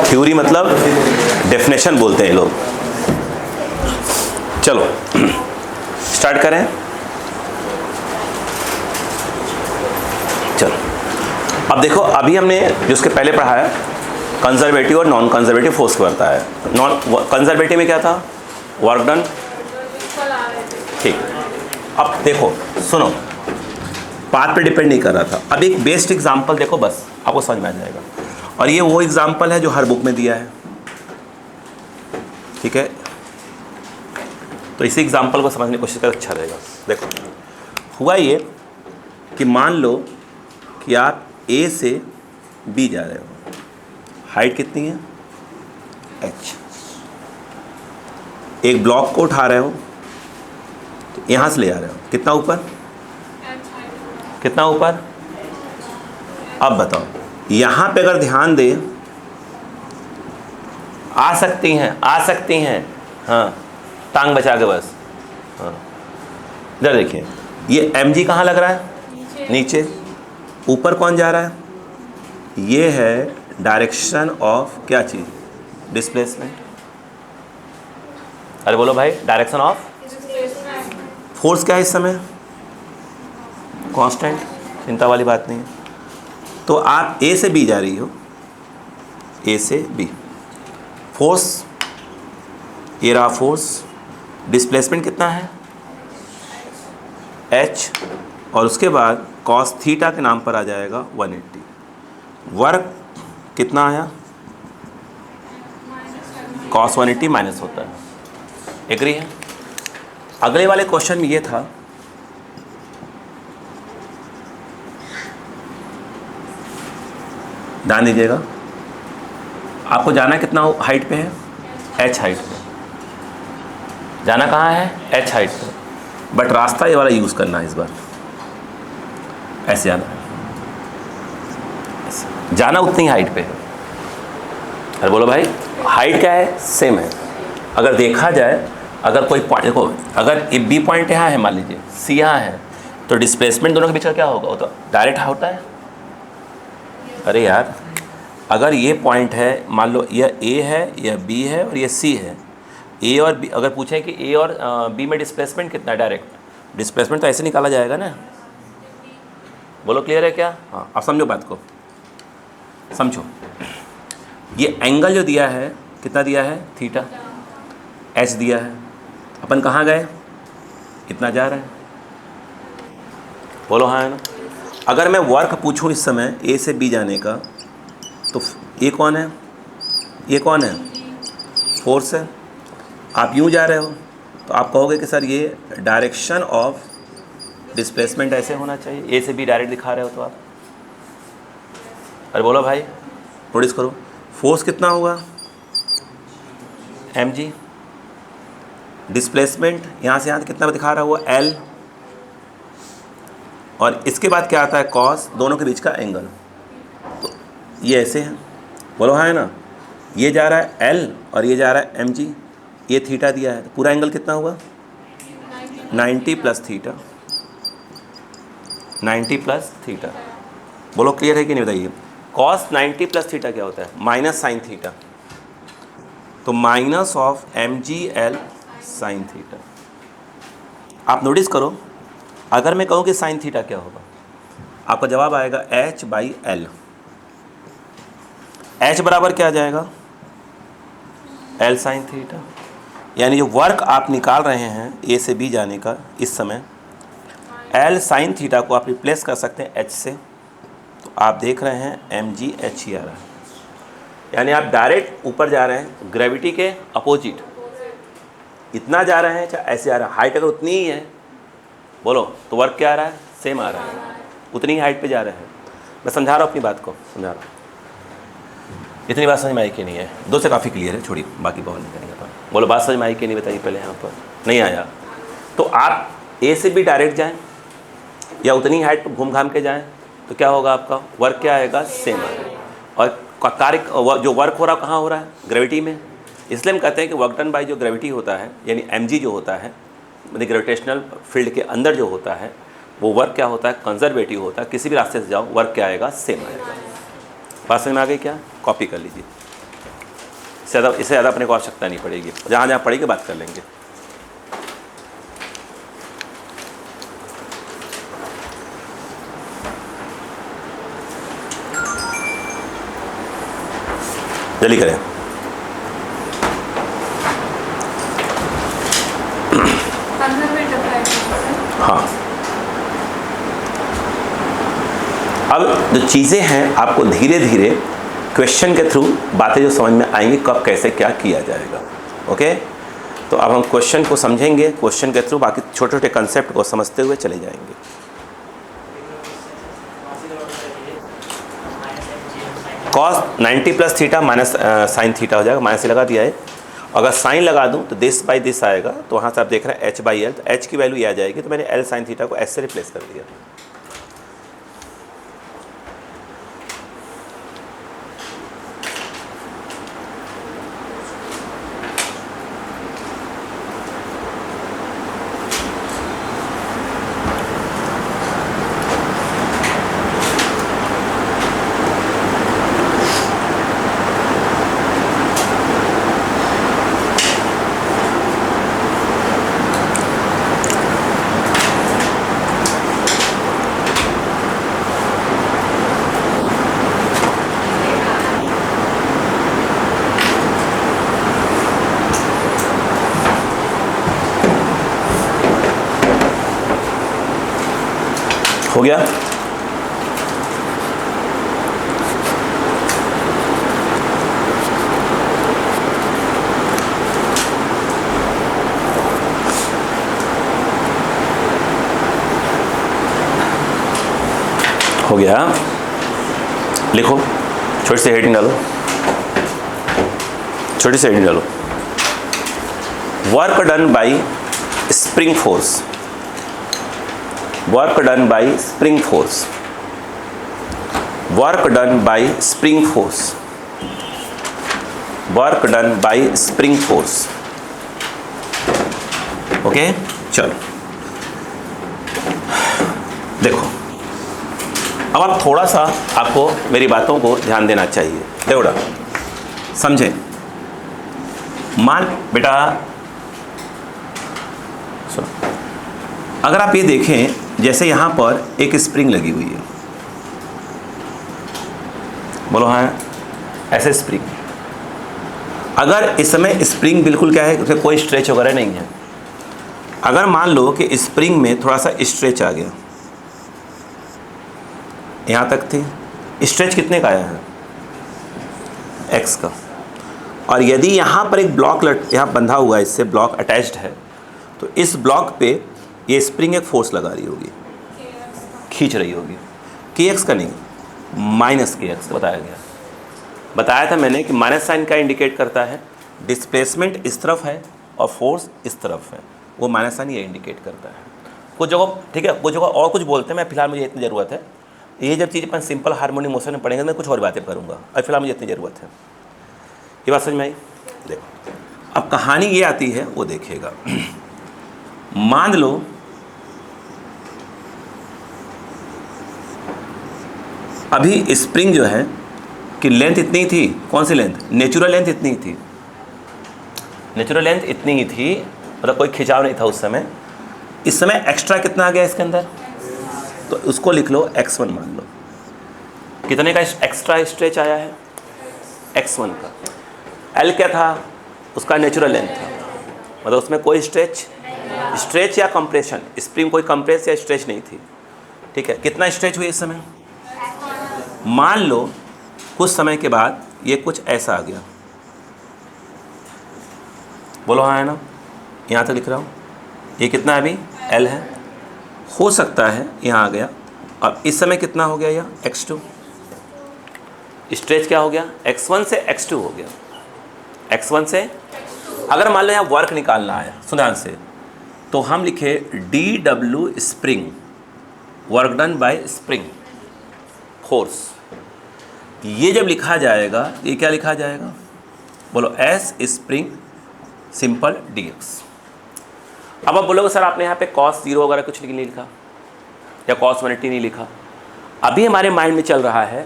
Theory मतलब definition बोलते हैं लोग। चलो स्टार्ट करें। चलो अब देखो, अभी हमने जो उसके पहले पढ़ा है कंजर्वेटिव और नॉन कंजर्वेटिव फोर्स करता है। नॉन कंजर्वेटिव में क्या था? Work done. ठीक, अब देखो सुनो, पाथ पे डिपेंड नहीं कर रहा था। अब एक बेस्ट एग्जांपल देखो, बस आपको समझ में आ जाएगा। और ये वो एग्जांपल है जो हर बुक में दिया है, ठीक है? तो इसी एग्जांपल को समझने की कोशिश कर, अच्छा रहेगा। देखो हुआ ये कि मान लो कि आप ए से बी जा रहे हो, हाइट कितनी है? h। एक ब्लॉक को उठा रहे हो तो यहाँ से ले आ रहे हो, कितना ऊपर? कितना ऊपर? अब बताओ, यहाँ पे अगर ध्यान दें, आ सकती हैं, हाँ टांग बचा के बस। हाँ इधर देखिए, ये mg कहाँ लग रहा है? नीचे। ऊपर कौन जा रहा है? ये है डायरेक्शन ऑफ क्या चीज़? डिस्प्लेसमेंट। अरे बोलो भाई, डायरेक्शन ऑफ फोर्स क्या है इस समय? कांस्टेंट, चिंता वाली बात नहीं है। तो आप ए से बी जा रही हो, ए से बी, फोर्स ये रहा फोर्स, डिस्प्लेसमेंट कितना है? h, और उसके बाद cos थीटा के नाम पर आ जाएगा 180। वर्क कितना आया? cos 180 माइनस होता है। एग्री है? अगले वाले क्वेश्चन में ये था, ध्यान दीजिएगा, आपको जाना कितना हाइट पे है? h हाइट पे। जाना कहाँ है? h हाइट पे, बट रास्ता ये वाला यूज़ करना है इस बार। ऐसे जाना है, ऐसे जाना उतनी हाइट पे है। अरे बोलो भाई, हाइट क्या है? सेम है। अगर देखा जाए, अगर कोई पॉइंट देखो, अगर बी पॉइंट यहाँ है, मान लीजिए सी यहाँ है, तो डिस्प्लेसमेंट दोनों के बीच का क्या होगा? वो तो डायरेक्ट होता है। अरे यार, अगर ये पॉइंट है, मान लो यह ए है, यह बी है और ये सी है, ए और बी, अगर पूछें कि ए और बी में डिस्प्लेसमेंट कितना है, डायरेक्ट डिस्प्लेसमेंट तो ऐसे निकाला जाएगा ना। बोलो क्लियर है क्या? हाँ, अब समझो बात को, समझो। ये एंगल जो दिया है, कितना दिया है? थीटा। एच दिया है, अपन कहाँ गए? इतना जा रहा है। बोलो हाँ है ना? अगर मैं वर्क पूछूं इस समय ए से बी जाने का, तो ये कौन है? ये कौन है? फोर्स है। आप यूँ जा रहे हो तो आप कहोगे कि सर ये डायरेक्शन ऑफ डिस्प्लेसमेंट ऐसे होना चाहिए, ए से बी डायरेक्ट दिखा रहे हो तो आप। अरे बोलो भाई, नोटिस करो, फोर्स कितना होगा? mg। डिस्प्लेसमेंट यहाँ से यहाँ कितना दिखा रहा हुआ? l। और इसके बाद क्या आता है? cos, दोनों के बीच का एंगल। तो ये ऐसे है, बोलो हाँ है ना? ये जा रहा है l और ये जा रहा है mg, ये थीटा दिया है, तो पूरा एंगल कितना हुआ? 90 प्लस थीटा। 90 plus theta. बोलो क्लियर है कि नहीं बताइए? cos 90 प्लस थीटा क्या होता है? Minus sine theta. तो minus of mg/l sine theta. आप नोटिस करो, अगर मैं कहूँ कि साइन थीटा क्या होगा, आपका जवाब आएगा h/l। h बराबर क्या आ जाएगा? l sine theta. यानी जो वर्क आप निकाल रहे हैं ए से बी जाने का इस समय, l साइन थीटा को आप रिप्लेस कर सकते हैं h से, तो आप देख रहे हैं mg/h ही आ रहा है। यानी आप डायरेक्ट ऊपर जा रहे हैं, ग्रेविटी के अपोजिट इतना जा रहे हैं, चाहे ऐसे आ रहा है। हाइट अगर उतनी ही है, बोलो तो वर्क क्या आ रहा है? सेम आ रहा है, उतनी ही हाइट पे जा रहे हैं। मैं समझा रहा हूँ अपनी बात को, समझा रहा हूँ। इतनी बात समझ में आई कि नहीं है? दो से काफ़ी क्लियर है, छोड़िए बाकी बहुत नहीं करेंगे। तो बोलो बात समझ में आई कि नहीं बताइए पहले। यहाँ पर नहीं आया तो आप ए से भी डायरेक्ट जाएं या उतनी हाइट पर घूम घाम के जाएं, तो क्या होगा? आपका वर्क क्या आएगा? सेम आएगा। और कार्य जो वर्क हो रहा कहाँ हो रहा है? ग्रेविटी में। इसलिए हम कहते हैं कि वर्क डन बाय जो ग्रेविटी होता है, यानी mg जो होता है, मतलब ग्रेविटेशनल फील्ड के अंदर जो होता है, वो वर्क क्या होता है? कंजर्वेटिव होता है। किसी भी रास्ते से जाओ, वर्क क्या आएगा? सेम आएगा। बात समझ में आ गई क्या? कॉपी कर लीजिए। इससे ज़्यादा अपने को आवश्यकता नहीं पड़ेगी, जहाँ जहाँ पड़ेगी बात कर लेंगे। जल्दी करें। हाँ, अब जो चीज़ें हैं आपको धीरे धीरे क्वेश्चन के थ्रू बातें जो समझ में आएंगी कब कैसे क्या किया जाएगा। ओके, तो अब हम क्वेश्चन को समझेंगे, क्वेश्चन के थ्रू बाकी छोटे छोटे कंसेप्ट को समझते हुए चले जाएंगे। Cos 90 plus theta minus sine theta हो जाएगा, माइनस से लगा दिया है। अगर साइन लगा दूं तो दिस बाई दिस आएगा, तो वहाँ से आप देख रहे हैं एच बाई एल, तो एच की वैल्यू ये आ जाएगी, तो मैंने एल साइन थीटा को एच से रिप्लेस कर दिया। हो गया? हो गया। लिखो, छोटी सी हेडिंग डालो, छोटी सी हेडिंग डालो। Work done by spring force, work done by spring force, work done by spring force, work done by spring force. Okay, चलो देखो, अब आप थोड़ा सा आपको मेरी बातों को ध्यान देना चाहिए। देखो समझे, मान बेटा सुनो, अगर आप ये देखें जैसे यहाँ पर एक स्प्रिंग लगी हुई है, बोलो हाँ, ऐसे स्प्रिंग। अगर इस समय स्प्रिंग बिल्कुल क्या है, उसमें कोई स्ट्रेच वगैरह नहीं है। अगर मान लो कि स्प्रिंग में थोड़ा सा स्ट्रेच आ गया, यहाँ तक थी, स्ट्रेच कितने का आया है, एक्स का, और यदि यहाँ पर एक ब्लॉक यहाँ बंधा हुआ है, इससे ब्लॉक अटैच्ड है, तो इस ब्लॉक पे ये स्प्रिंग एक फोर्स लगा रही होगी, खींच रही होगी। के एक्स का नहीं, माइनस के एक्स का बताया था मैंने कि माइनस साइन का इंडिकेट करता है डिस्प्लेसमेंट इस तरफ है और फोर्स इस तरफ है, वो माइनस साइन ये इंडिकेट करता है। कुछ जगह ठीक है, कुछ जगह और कुछ बोलते हैं, मैं फिलहाल मुझे इतनी ज़रूरत है, ये जब चीज़ अपन सिंपल हार्मोनिक मोशन में पढ़ेंगे मैं कुछ और बातें करूँगा, और फिलहाल मुझे इतनी ज़रूरत है। ये बात समझ में आई? देखो अब कहानी ये आती है, वो देखिएगा। मान लो अभी स्प्रिंग जो है कि लेंथ इतनी ही थी, कौन सी लेंथ, नेचुरल लेंथ इतनी ही थी, नेचुरल लेंथ इतनी ही थी, मतलब कोई खिंचाव नहीं था उस समय। इस समय एक्स्ट्रा कितना आ गया इसके अंदर, तो उसको लिख लो x1 मान लो। कितने का एक्स्ट्रा स्ट्रेच आया है, x1 का। L क्या था, उसका नेचुरल लेंथ था, मतलब उसमें कोई स्ट्रेच या कंप्रेशन, स्प्रिंग कोई कंप्रेस या स्ट्रेच नहीं थी। ठीक है, कितना स्ट्रेच हुई इस समय, मान लो कुछ समय के बाद ये कुछ ऐसा आ गया, बोलो हाँ है ना, यहाँ तक लिख रहा हूँ, ये कितना अभी L है, हो सकता है यहाँ आ गया। अब इस समय कितना हो गया, यह x2, स्ट्रेच क्या हो गया, x1 से x2 हो गया, x1 से। अगर मान लो यहाँ वर्क निकालना है सुधान से, तो हम लिखे DW spring, work done by spring force. ये जब लिखा जाएगा, ये क्या लिखा जाएगा, बोलो S स्प्रिंग सिंपल dx। अब आप बोलोगे सर आपने यहाँ पे cos 0 वगैरह कुछ नहीं लिखा, या cos 180 नहीं लिखा। अभी हमारे माइंड में चल रहा है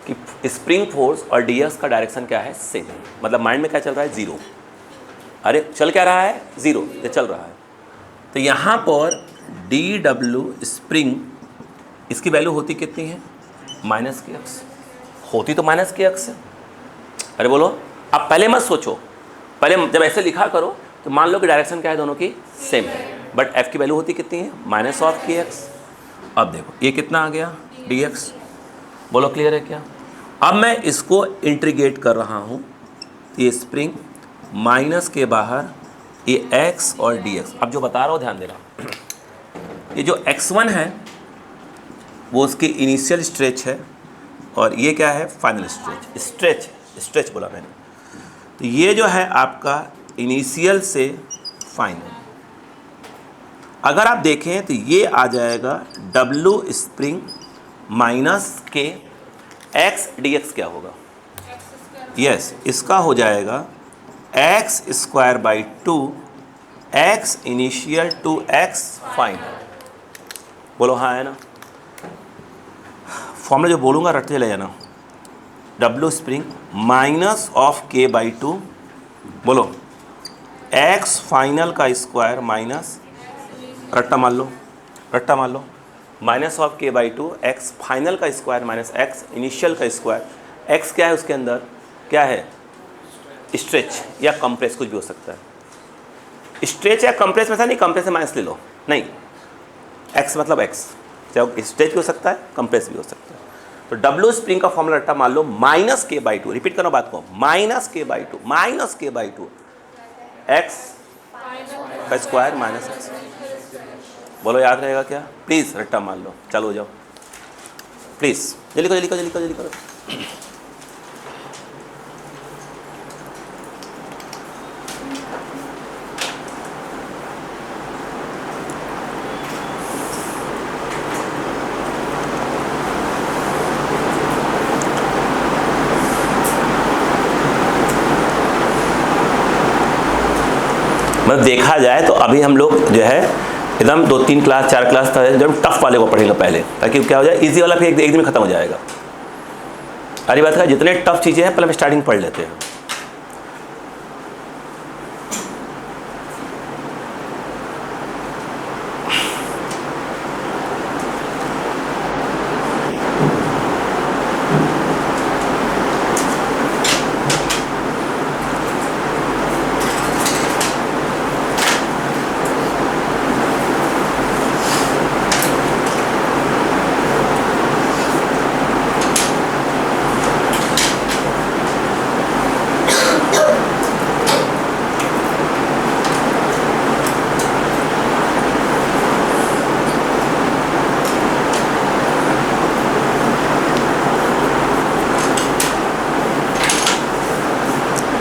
कि स्प्रिंग फोर्स और डीएक्स का डायरेक्शन क्या है, सेम। मतलब माइंड में क्या चल रहा है, जीरो। अरे चल क्या रहा है, जीरो, ये चल रहा है। तो यहाँ पर डी डब्ल्यू स्प्रिंग, इसकी वैल्यू होती कितनी है, माइनस के एक्स। होती तो माइनस के एक्स है। अरे बोलो, अब पहले मत सोचो, पहले जब ऐसे लिखा करो तो मान लो कि डायरेक्शन क्या है, दोनों की सेम है, बट एफ की वैल्यू होती कितनी है, माइनस ऑफ के एक्स। अब देखो ये कितना आ गया, डी एक्स। बोलो क्लियर है क्या। अब मैं इसको इंटीग्रेट कर रहा हूँ, ये स्प्रिंग माइनस के बाहर ये एक्स और डी एक्स। अब जो बता रहा हूँ ध्यान देना, ये जो x1 है वो उसकी इनिशियल स्ट्रेच है और ये क्या है, फाइनल स्ट्रेच। स्ट्रेच बोला मैंने। तो ये जो है आपका इनिशियल से फाइनल। अगर आप देखें तो ये आ जाएगा W spring minus k x d x क्या होगा, यस, इसका हो जाएगा x square by 2 x initial to x final. बोलो हाँ है ना। फॉर्मूला जो बोलूँगा रटते चले जाना। W स्प्रिंग माइनस ऑफ के बाई 2, बोलो एक्स फाइनल का स्क्वायर माइनस, रट्टा मान लो, माइनस ऑफ के बाई 2 एक्स फाइनल का स्क्वायर माइनस एक्स इनिशियल का स्क्वायर। एक्स क्या है उसके अंदर, क्या है, स्ट्रेच या कंप्रेस, कुछ भी हो सकता है। स्ट्रेच या कंप्रेस में था नहीं, कंप्रेस से माइनस ले लो, नहीं, एक्स मतलब एक्स, चाहे स्ट्रेच भी हो सकता है, कंप्रेस भी हो सकता है। तो डब्ल्यू स्प्रिंग का फॉर्मूला रट्टा मान लो माइनस के बाई 2, रिपीट करो बात को, माइनस के बाई 2 एक्स का स्क्वायर माइनस एक्स। बोलो याद रहेगा क्या, प्लीज़ रट्टा मान लो, चालू हो जाओ प्लीज़, जल्दी करो। मतलब देखा जाए तो अभी हम लोग जो है एकदम 2-3 क्लास 4 क्लास था जब टफ वाले को पढ़ेंगे पहले, ताकि क्या हो जाए, इजी वाला फिर एक दिन में ख़त्म हो जाएगा। अरे बात है, जितने टफ चीज़ें हैं पहले हम स्टार्टिंग पढ़ लेते हैं।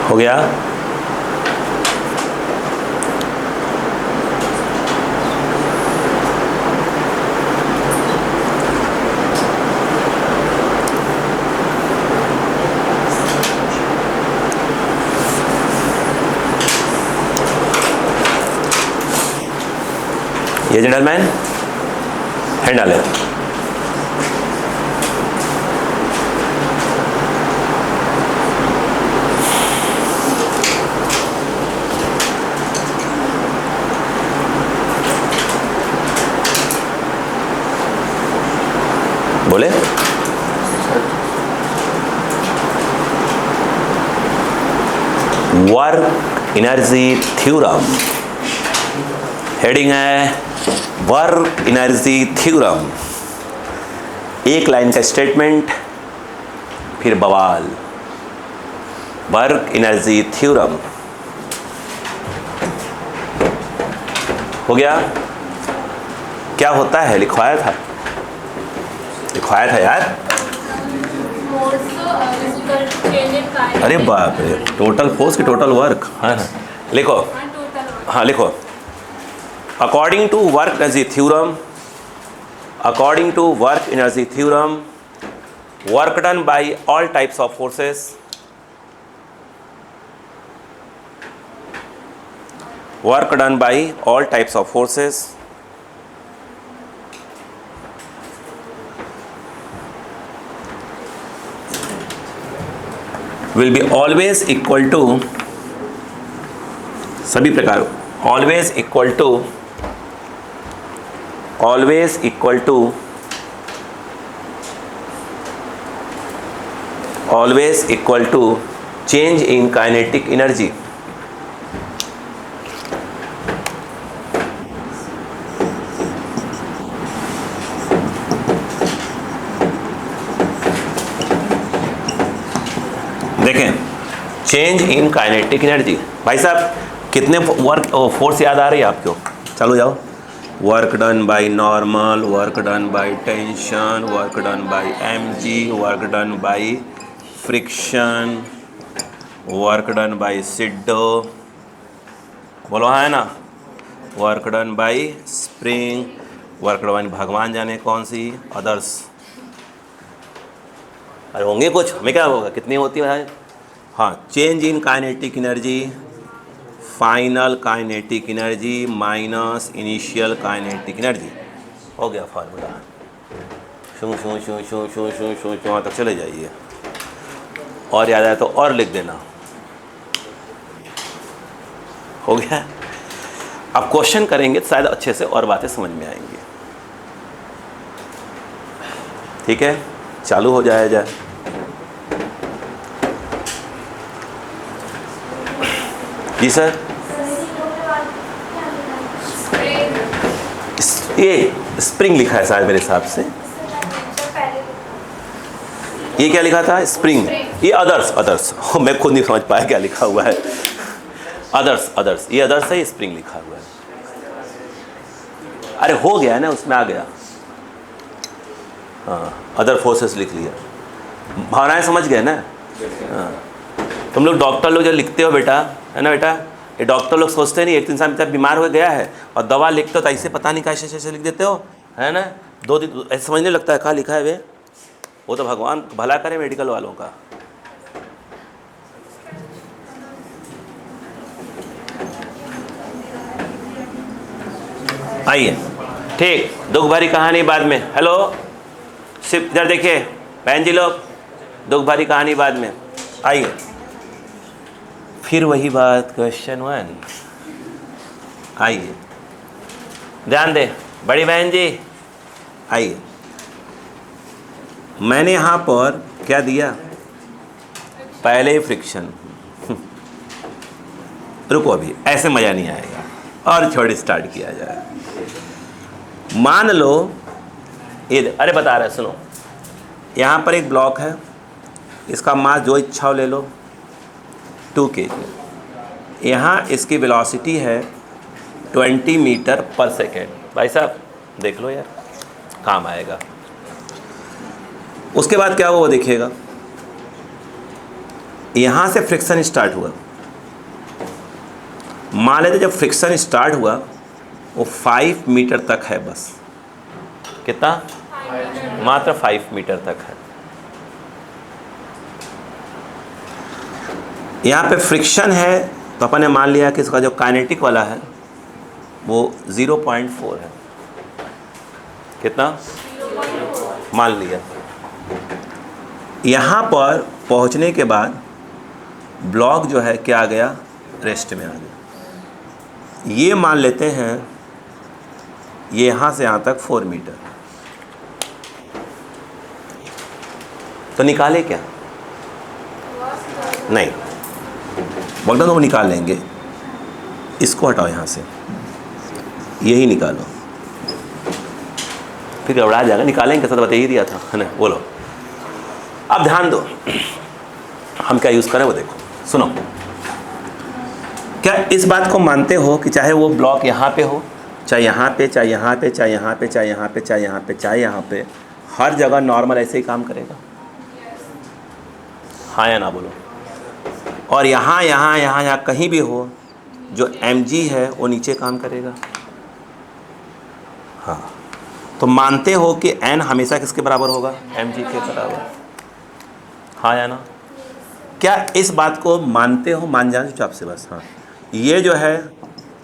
हो गया, ये जेंटलमैन हैंड डाले। बोले वर्क एनर्जी थ्योरम, हेडिंग है वर्क एनर्जी थ्योरम। एक लाइन का स्टेटमेंट, फिर बवाल। वर्क एनर्जी थ्योरम हो गया। क्या होता है, लिखवाया था यार। अरे बाप रे, टोटल फोर्स की टोटल वर्क, हाँ लिखो, हाँ लिखो। According to work energy theorem, work done by all types of forces, will be always equal to, सभी प्रकार always equal to change in kinetic energy. देखें, चेंज इन काइनेटिक एनर्जी। भाई साहब कितने फोर्स याद आ रही है आपको? चलो जाओ। Work done by normal, work done by tension, work done by mg, work done by friction, work done by सिड्डो, बोलो हाँ है ना, work done by spring, work done भगवान जाने कौन सी अदर्स। अरे होंगे कुछ, हमें क्या होगा, कितनी होती है? हाँ, change in kinetic energy, final kinetic energy minus initial kinetic energy. हो गया फार्मूला। शू शू शू शू शू शू शू शू वहाँ तक चले जाइए, और याद आया तो और लिख देना। हो गया। अब क्वेश्चन करेंगे तो शायद अच्छे से और बातें समझ में आएंगी। ठीक है, चालू हो जाए। जी सर, ये स्प्रिंग लिखा है शायद मेरे हिसाब से। ये क्या लिखा था? स्प्रिंग। ये अदर्स मैं खुद नहीं समझ पाया क्या लिखा हुआ है। अदर्स ये अदर्स है, स्प्रिंग लिखा हुआ है। अरे हो गया ना, उसमें आ गया। हाँ, अदर फोर्सेस लिख लिया। भावनाएं समझ गए ना? हाँ, तुम लोग डॉक्टर लोग जो लिखते हो बेटा, है ना बेटा, ये डॉक्टर लोग सोचते नहीं, एक इंसान बेचारा बीमार हो गया है और दवा लिखते हो तो ऐसे पता नहीं कैसे लिख देते हो, है ना, 2 दिन ऐसे समझने लगता है कहाँ लिखा है वे। वो तो भगवान भला करे मेडिकल वालों का। आइए, ठीक, दुख भरी कहानी बाद में। हेलो, सिर्फ इधर देखिए बहन जी लोग, दुख भरी कहानी बाद में। आइए, फिर वही बात, क्वेश्चन 1। आइए ध्यान दे बड़ी बहन जी, आइए। मैंने यहाँ पर क्या दिया? पहले ही फ्रिक्शन। रुको, अभी ऐसे मज़ा नहीं आएगा, और छोड़ स्टार्ट किया जाए। मान लो ये, अरे बता रहे सुनो, यहाँ पर एक ब्लॉक है, इसका मास जो इच्छा हो ले लो, 2 kg। यहाँ इसकी वेलोसिटी है 20 मीटर पर सेकेंड। भाई साहब देख लो यार, काम आएगा। उसके बाद क्या हुआ वो देखिएगा। यहाँ से फ्रिक्शन स्टार्ट हुआ, मान लेते जब फ्रिक्शन स्टार्ट हुआ वो 5 मीटर तक है बस। कितना? मात्र 5 मीटर तक है। यहाँ पे फ्रिक्शन है तो अपन ने मान लिया कि इसका जो काइनेटिक वाला है वो 0.4 है। कितना? मान लिया। यहाँ पर पहुँचने के बाद ब्लॉक जो है क्या आ गया? रेस्ट में आ गया। ये मान लेते हैं ये यहाँ से यहाँ तक 4 मीटर। तो निकाले क्या? नहीं, बगल वो निकाल लेंगे। इसको हटाओ यहाँ से, यही निकालो, फिर गड़बड़ा जाएगा। निकालेंगे तो बता ही दिया था, है ना। बोलो, अब ध्यान दो, हम क्या यूज़ करें वो देखो। सुनो, क्या इस बात को मानते हो कि चाहे वो ब्लॉक यहाँ पे हो, चाहे यहाँ पे, चाहे यहाँ पे, चाहे यहाँ पे, चाहे यहाँ पे, चाहे यहाँ पे, चाहे यहाँ पे, हर जगह नॉर्मल ऐसे ही काम करेगा? हाँ या ना बोलो। और यहाँ यहाँ यहाँ यहाँ कहीं भी हो, जो mg है वो नीचे काम करेगा। हाँ, तो मानते हो कि n हमेशा किसके बराबर होगा? mg के बराबर। हाँ या ना? क्या इस बात को मानते हो? मान जाए चुपचाप से बस। हाँ, ये जो है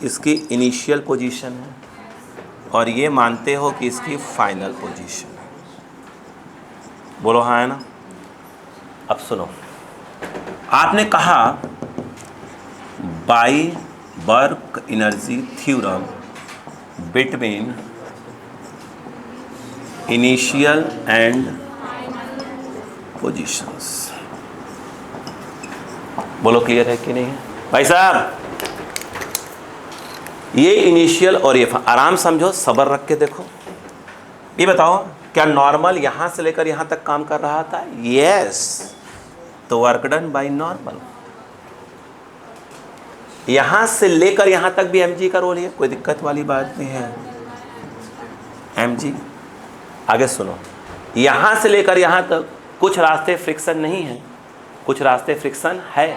इसकी इनिशियल पोजीशन है और ये मानते हो कि इसकी फाइनल पोजीशन है। बोलो हाँ है ना? अब सुनो, आपने कहा by work energy theorem between initial and positions. बोलो क्लियर है कि नहीं है भाई साहब? ये इनिशियल और ये आराम समझो, सब्र रख के देखो। ये बताओ क्या नॉर्मल यहां से लेकर यहां तक काम कर रहा था? यस, तो वर्क डन बाय नॉर्मल। यहां से लेकर यहां तक भी एमजी का रोल है, कोई दिक्कत वाली बात नहीं है। एमजी आगे सुनो, यहां से लेकर यहां तक कुछ रास्ते फ्रिक्शन नहीं है, कुछ रास्ते फ्रिक्शन है।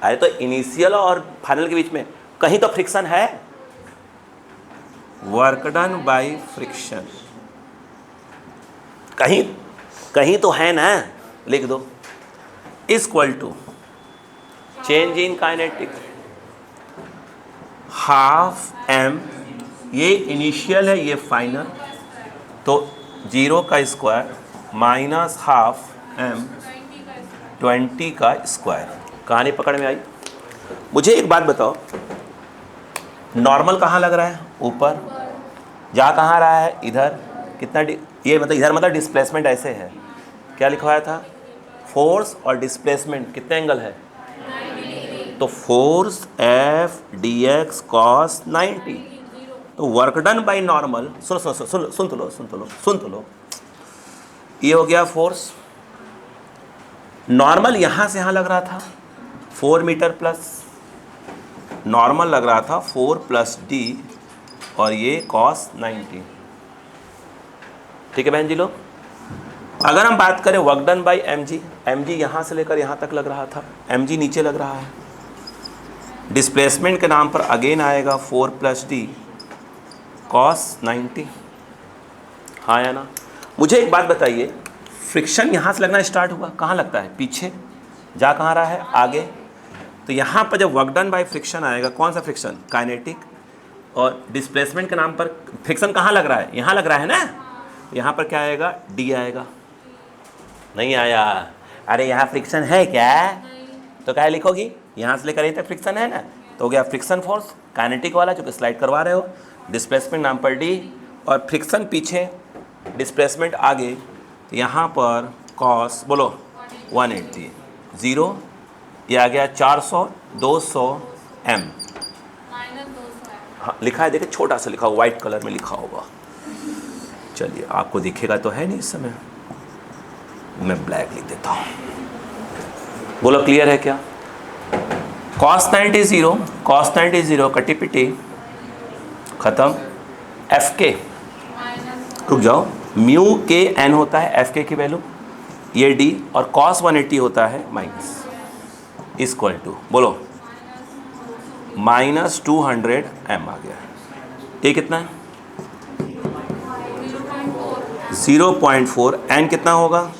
अरे तो इनिशियल और फाइनल के बीच में कहीं तो फ्रिक्शन है। वर्क डन बाय फ्रिक्शन कहीं कहीं तो है ना, लिख दो। Equal to change in kinetic half m, ये इनिशियल है ये फाइनल, तो 0 का स्क्वायर माइनस हाफ एम 20 का स्क्वायर। कहानी पकड़ में आई? मुझे एक बात बताओ, नॉर्मल कहाँ लग रहा है? ऊपर। जा कहाँ रहा है? इधर। कितना ये मतलब इधर मतलब डिस्प्लेसमेंट ऐसे है, क्या लिखा हुआ था? फोर्स और डिस्प्लेसमेंट कितने एंगल है? तो force F D x cos 90, तो वर्क डन बाई नॉर्मल। सुन तो लो, ये हो गया फोर्स। नॉर्मल यहां से यहां लग रहा था 4 मीटर प्लस, नॉर्मल लग रहा था 4 प्लस डी और ये कॉस 90। ठीक है बहन जी लोग। अगर हम बात करें work done by m g, m g यहाँ से लेकर यहाँ तक लग रहा था, एम जी नीचे लग रहा है। डिस्प्लेसमेंट के नाम पर अगेन आएगा 4 प्लस डी कॉस 90। हाँ या ना? मुझे एक बात बताइए, फ्रिक्शन यहाँ से लगना स्टार्ट हुआ, कहाँ लगता है? पीछे। जा कहाँ रहा है? आगे। तो यहाँ पर जब वर्क डन बाई फ्रिक्शन आएगा, कौन सा फ्रिक्शन? काइनेटिक। और डिस्प्लेसमेंट के नाम पर फ्रिक्शन कहाँ लग रहा है? यहाँ लग रहा है ना। यहाँ पर क्या आएगा? डी आएगा। नहीं आया? अरे यहाँ फ्रिक्शन है क्या? तो क्या लिखोगी? यहाँ से लेकर यहीं तक फ्रिक्शन है ना, तो हो गया फ्रिक्शन फोर्स काइनेटिक वाला जो कि स्लाइड करवा रहे हो। डिस्प्लेसमेंट नाम पर डी और फ्रिक्शन पीछे, डिस्प्लेसमेंट आगे। तो यहाँ पर कॉस बोलो 180, 0 ये आ गया 400, 200 एम। हाँ लिखा है, देखिए छोटा सा लिखा हुआ, वाइट कलर में लिखा होगा। चलिए आपको दिखेगा तो है नहीं इस समय, मैं ब्लैक लिख देता हूँ। बोलो क्लियर है क्या? cos 90 0, cos 90 0 कटी पिटी खत्म। एफ के रुक जाओ, म्यू के एन होता है एफ के की वैल्यू, ये डी, और cos 180 होता है माइनस, इक्वल टू बोलो माइनस 200 एम आ गया। ये कितना है? 0.4। एन कितना होगा?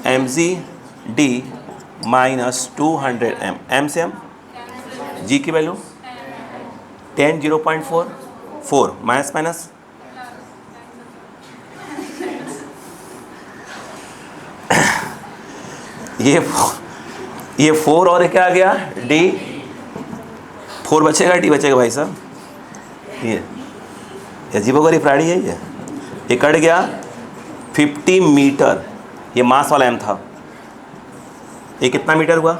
M g d minus 200 m. M से एम, जी की वैल्यू 10, 0.4, 4 माइनस माइनस ये 4 और क्या आ गया? डी। 4 बचेगा, डी बचेगा भाई साहब। ये अजीबोगरीब प्राणी है ये कट गया। 50 मीटर, ये मास वाला एम था। ये कितना मीटर हुआ?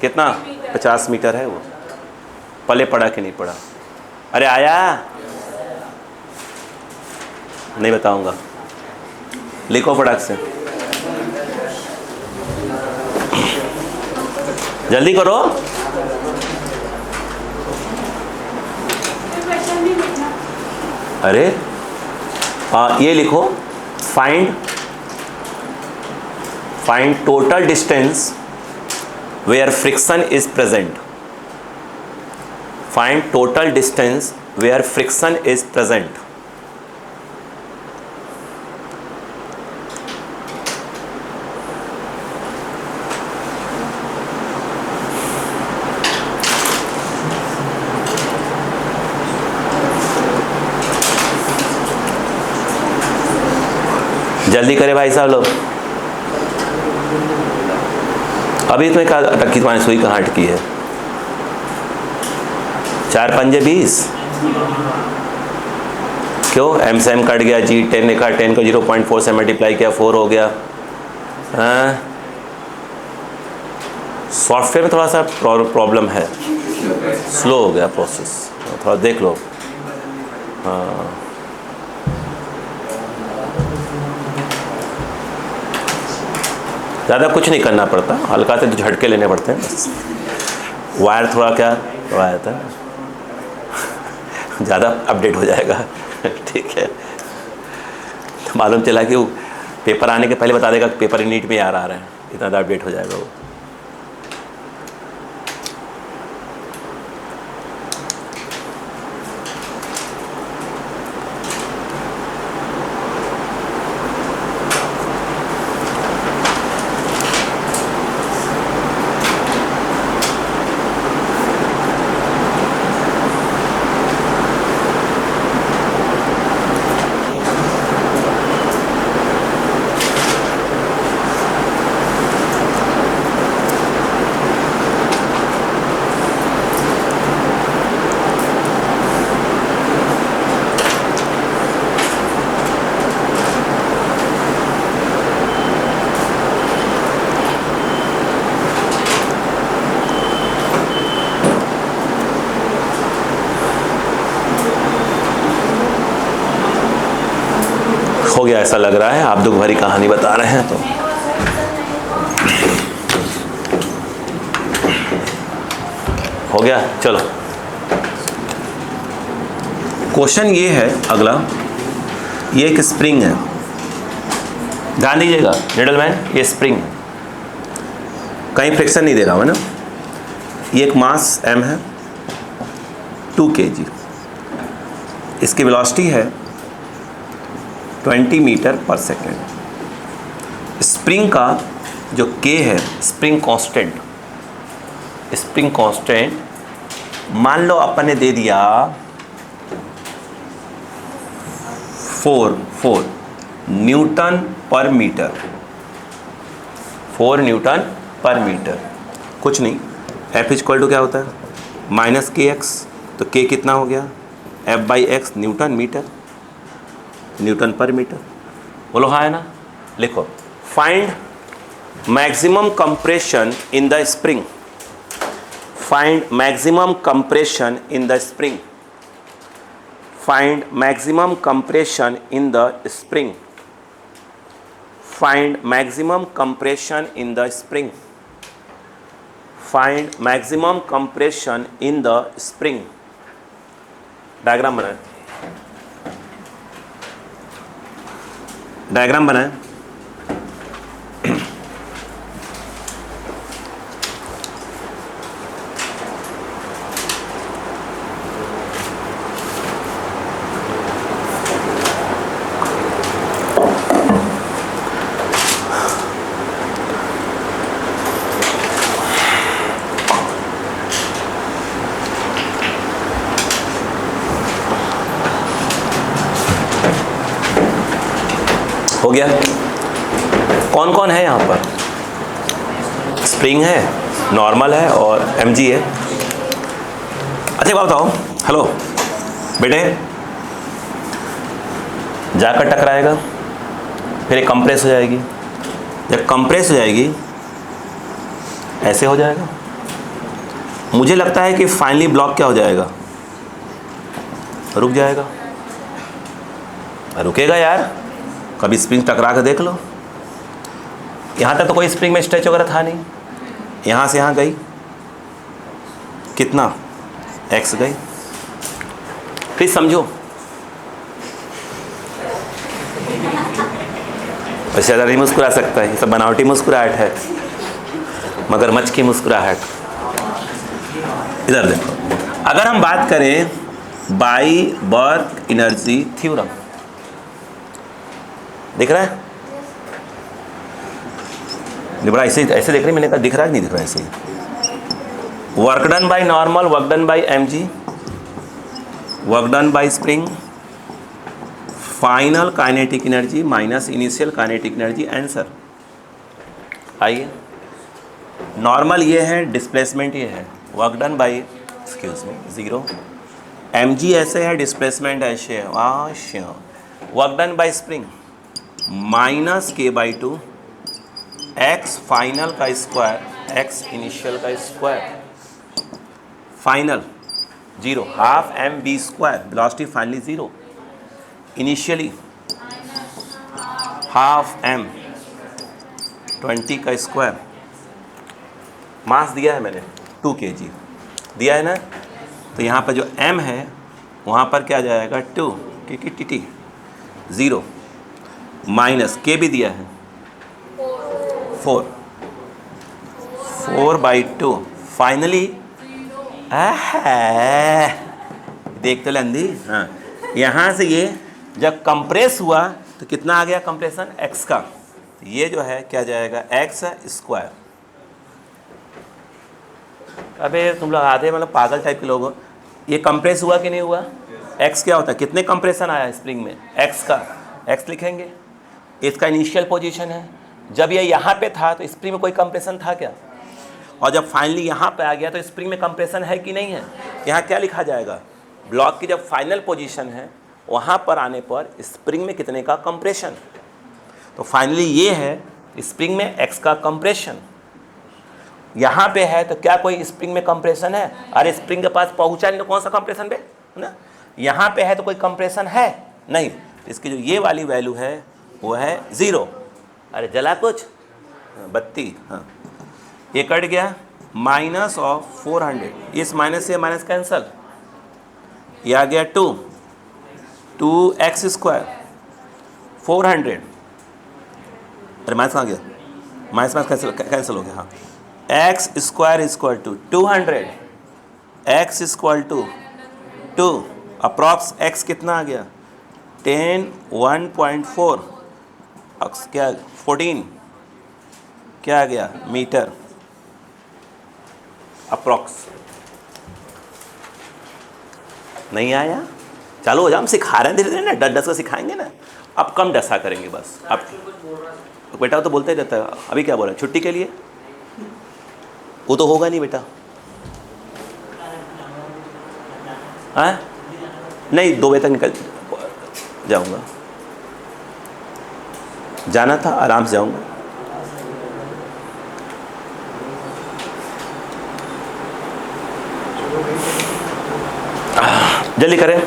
कितना? 50 मीटर है वो। पले पड़ा कि नहीं पड़ा? अरे आया नहीं बताऊंगा, लिखो फटाक से, जल्दी करो। अरे ये लिखो, find total distance where friction is present. Find total distance where friction is present. जल्दी करें भाई साहब लोग। अभी तुम्हें क्या अटकी, तुम्हारी सुई कहाँ अटकी है? 4 पंजे 20। क्यों? एम से एम कट गया जी, 10 लिखा, 10 को 0.4 से मल्टीप्लाई किया, 4 हो गया। हाँ, सॉफ्टवेयर में थोड़ा सा प्रॉब्लम है, स्लो हो गया प्रोसेस, थोड़ा देख लो। हाँ, ज़्यादा कुछ नहीं करना पड़ता, हल्का से तो झटके लेने पड़ते हैं बस। वायर थोड़ा क्या वायर था, ज़्यादा अपडेट हो जाएगा। ठीक है, मालूम चला कि वो पेपर आने के पहले बता देगा कि पेपर नीट में आ रहा है, इतना ज़्यादा अपडेट हो जाएगा वो। हो गया ऐसा लग रहा है, आप दुख भरी कहानी बता रहे हैं तो। हो गया, चलो। क्वेश्चन ये है अगला, ये एक स्प्रिंग है, ध्यान दीजिएगा निडल मैन, ये स्प्रिंग है, कहीं फ्रिक्शन नहीं दे रहा हूँ ना। ये एक मास m है, 2 kg, इसकी वेलोसिटी है 20 मीटर पर सेकेंड। स्प्रिंग का जो k है, स्प्रिंग कांस्टेंट मान लो अपन ने दे दिया 4 न्यूटन पर मीटर, 4 न्यूटन पर मीटर। कुछ नहीं, F इक्वल टू क्या होता है, माइनस kx, तो k कितना हो गया, F/x न्यूटन मीटर, न्यूटन पर मीटर। बोलो हाँ है ना। लिखो, find maximum compression in the spring, find maximum compression in the spring, find maximum compression in the spring, find maximum compression in the spring, find maximum compression in the spring. Diagram बनाए, diagram बनाए। हो गया। कौन कौन है यहाँ पर, spring है, नॉर्मल है और mg है। अच्छा बात बताओ, हेलो बेटे, जाकर टकराएगा, फिर एक कंप्रेस हो जाएगी, जब कंप्रेस हो जाएगी ऐसे हो जाएगा। मुझे लगता है कि फाइनली ब्लॉक क्या हो जाएगा, रुक जाएगा। रुकेगा यार, कभी स्प्रिंग टकरा कर देख लो। यहाँ तक तो कोई स्प्रिंग में स्ट्रेच वगैरह था नहीं, यहाँ से यहाँ गई, कितना x गई। प्लीज समझो, वैसे ज़्यादा नहीं मुस्कुरा सकता है, ये सब बनावटी मुस्कुराहट है, मगरमच्छ की मुस्कुराहट। इधर देखो, अगर हम बात करें बाई वर्क एनर्जी थ्योरम, दिख रहा है? बड़ा ऐसे ऐसे देख रहे हैं, मैंने कहा दिख रहा है नहीं दिख रहा है, ऐसे ही। Work done by normal, work done by mg, work done by spring, final kinetic energy minus initial kinetic energy, answer. आइए नॉर्मल ये है, डिस्प्लेसमेंट ये है, work done by excuse me 0, mg ऐसे है, डिस्प्लेसमेंट ऐसे है, work done by spring minus K by 2 X final का स्क्वायर एक्स इनिशियल का square, final 0, half M V square, velocity finally 0, initially half M 20 का square, मास दिया है मैंने 2 kg दिया है ना, तो यहाँ पर जो m है वहाँ पर क्या जाएगा 2 टी 0 माइनस के भी दिया है 4/2 फाइनली देख तो लेंदी। हाँ, यहाँ से ये जब कंप्रेस हुआ तो कितना आ गया कंप्रेशन x का, ये जो है क्या जाएगा x स्क्वायर। अबे तुम लोग आधे मतलब पागल टाइप के लोग हो, ये कंप्रेस हुआ कि नहीं हुआ, x क्या होता है, कितने कंप्रेशन आया स्प्रिंग में, x का x लिखेंगे, इसका इनिशियल पोजीशन है, जब ये यहाँ पे था तो स्प्रिंग में कोई कंप्रेशन था क्या, और जब फाइनली यहाँ पे आ गया तो स्प्रिंग में कंप्रेशन है कि नहीं है, यहाँ क्या लिखा जाएगा, ब्लॉक की जब फाइनल पोजीशन है वहाँ पर आने पर स्प्रिंग में कितने का कंप्रेशन, तो फाइनली ये है स्प्रिंग में x का कंप्रेशन, यहाँ पे है तो क्या कोई स्प्रिंग में कंप्रेशन है, अरे स्प्रिंग के पास पहुँचा नहीं तो कौन सा कंप्रेशन बे ना, यहाँ पे है तो कोई कंप्रेशन है नहीं, इसकी जो ये वाली वैल्यू है वो है 0, अरे जला कुछ बत्ती, हाँ ये कट गया माइनस ऑफ 400, इस माइनस से माइनस कैंसल, ये आ गया 2x स्क्वायर 400, अरे माइनस कहाँ गया, माइनस माइनस कैंसिल हो गया, हाँ x square equal to 200, x equal to 2 approx x कितना आ गया 10 1.4 क्या 14 क्या आ गया मीटर अप्रॉक्स, नहीं आया, चलो हो जाओ, हम सिखा रहे हैं धीरे धीरे ना, डस डस का सिखाएंगे ना, अब कम डसा करेंगे बस, अब बेटा वो तो बोलते ही रहता है, अभी क्या बोला छुट्टी के लिए, वो तो होगा नहीं बेटा, हाँ नहीं 2 बजे तक निकल जाऊंगा, जाना था आराम से जाऊंगा, जल्दी करें,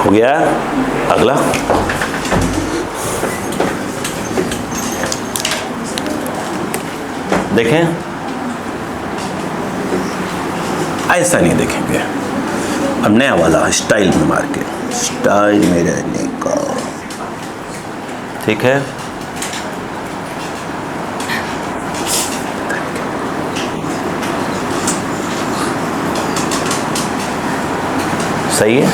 हो गया अगला, देखें ऐसा नहीं देखेंगे, अब नया वाला स्टाइल में मार के, स्टाइल में रहने का, ठीक है, सही है,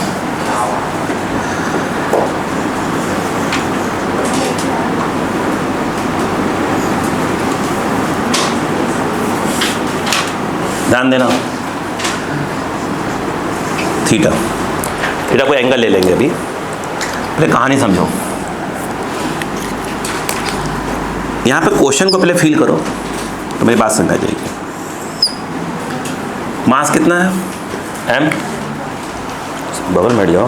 ध्यान देना, थीटा कोई एंगल ले लेंगे, अभी पहले कहानी समझो, यहाँ पे क्वेश्चन को पहले फील करो तो मेरी बात समझ आ जाएगी। मास कितना है m, बबल बैठ जाओ,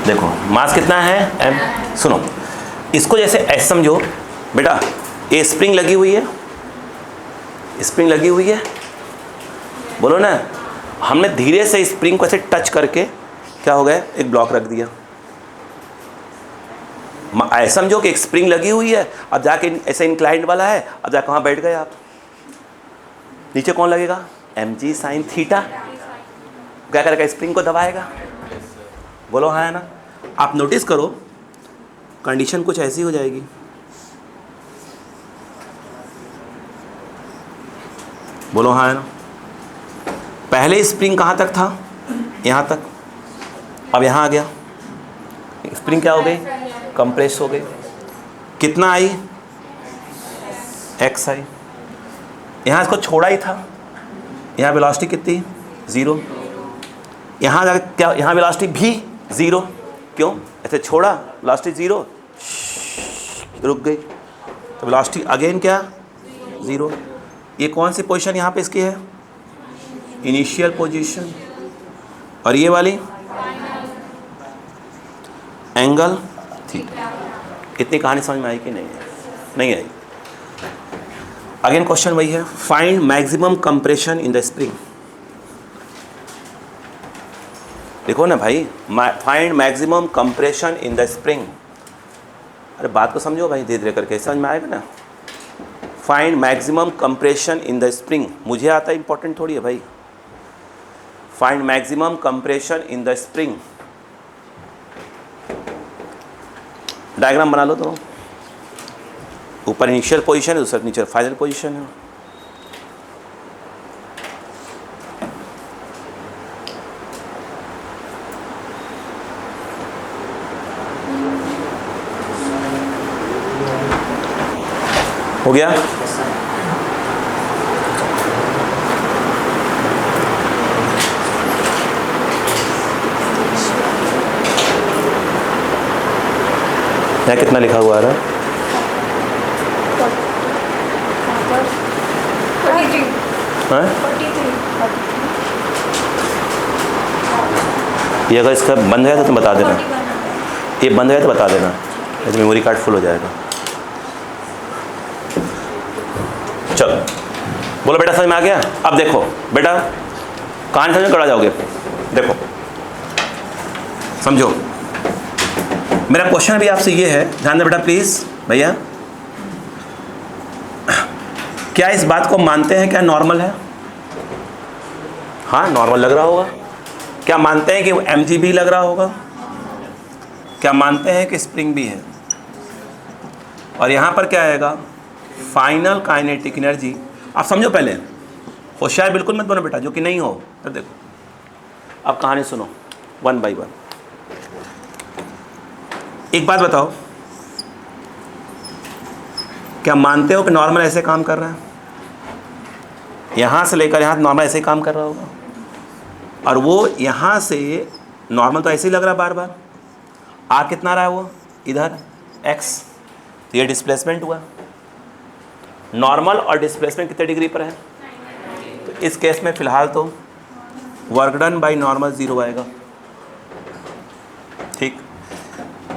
देखो मास कितना है m, सुनो इसको जैसे ऐसे समझो बेटा, ये स्प्रिंग लगी हुई है, स्प्रिंग लगी हुई है, बोलो ना, हमने धीरे से स्प्रिंग को ऐसे टच करके क्या हो गया, एक ब्लॉक रख दिया। ऐसा समझो कि एक स्प्रिंग लगी हुई है, अब जाके ऐसे इंक्लाइंड वाला है, अब जाके वहाँ बैठ गए आप, नीचे कौन लगेगा, mg sin थीटा। क्या करेगा, स्प्रिंग को दबाएगा। बोलो हाँ है ना। आप नोटिस करो कंडीशन कुछ ऐसी हो जाएगी, बोलो हाँ है ना। पहले स्प्रिंग कहाँ तक था, यहाँ तक, अब यहाँ आ गया, स्प्रिंग क्या हो गई, कंप्रेस हो गई। कितना आई, x आई। यहाँ इसको छोड़ा ही था, यहाँ वेलोसिटी कितनी, 0। यहाँ जाकर क्या, यहाँ वेलोसिटी भी 0। क्यों, ऐसे छोड़ा, वेलोसिटी 0, रुक गई, तो वेलोसिटी अगेन क्या, 0। ये कौन सी पोजीशन यहाँ पे इसकी है, इनिशियल पोजीशन। और ये वाली एंगल थीटा। इतनी कहानी समझ में आई कि नहीं है, नहीं आई। अगेन क्वेश्चन वही है, find maximum compression in the spring. देखो ना भाई, find maximum compression in the spring. अरे बात को समझो भाई, धीरे धीरे करके समझ में आएगा ना। Find maximum compression in the spring, मुझे आता है, इंपॉर्टेंट थोड़ी है भाई। Find maximum compression in the spring. Diagram बना लो तो, ऊपर इनिशियल पोजीशन है, दूसरा नीचे फाइनल पोजीशन है। हो गया, यहाँ कितना लिखा हुआ आ रहा है, ये अगर इसका बंद है तो तुम बता देना, ये बंद है तो बता देना, नहीं तो मेमोरी कार्ड फुल हो जाएगा। चलो बोलो बेटा, समझ में आ गया। अब देखो बेटा, कहानी समझ में करा जाओगे, देखो समझो। मेरा क्वेश्चन भी आपसे ये है, ध्यान दे बेटा प्लीज़ भैया, क्या इस बात को मानते हैं क्या नॉर्मल है? हाँ नॉर्मल लग रहा होगा। क्या मानते हैं कि mg भी लग रहा होगा? क्या मानते हैं कि स्प्रिंग भी है? और यहाँ पर क्या आएगा, फाइनल काइनेटिक एनर्जी। आप समझो पहले, होशियार बिल्कुल मत बनो बेटा, जो कि नहीं हो। तो देखो अब कहानी सुनो 1 by 1। एक बात बताओ, क्या मानते हो कि नॉर्मल ऐसे काम कर रहा है? यहाँ से लेकर यहाँ नॉर्मल ऐसे ही काम कर रहा होगा, और वो यहाँ से नॉर्मल तो ऐसे ही लग रहा है बार बार। आ कितना रहा है वो इधर x, तो ये डिस्प्लेसमेंट हुआ। नॉर्मल और डिस्प्लेसमेंट कितने डिग्री पर है? तो इस केस में फ़िलहाल तो वर्क डन बाई नॉर्मल 0 आएगा। ठीक,